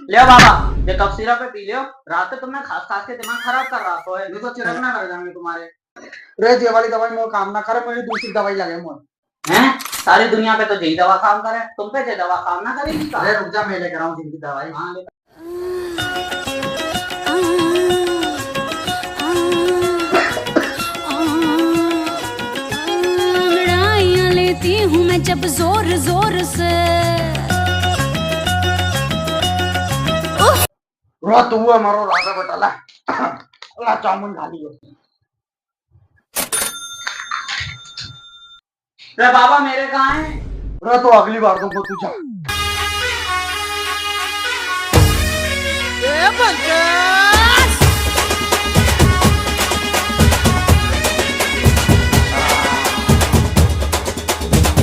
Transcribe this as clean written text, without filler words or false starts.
ले बाबा, ये cough syrup पे पी लियो। रात को तुमने खास खास के दिमाग खराब कर रहा है, नहीं तो चिरक ना लग जाएंगे तुम्हारे। रे ये वाली दवाई मोर काम ना करे, मेरी दूसरी दवाई लगे मोर। हैं? सारी दुनिया पे तो यही दवा काम करे, तुम पे ये दवा काम ना करेगी का? अरे रुक जा, मैं लेकर आऊं जिनकी दवाई। हाँ ले। लड़ाइयाँ लेती हूँ मैं जब जोर जोर से। रो तू है मारो राजा बेटा, ला ला चाउमीन खा लियो। रे बाबा मेरे कहाँ हैं? रो तो अगली बार दूंगा तुझे।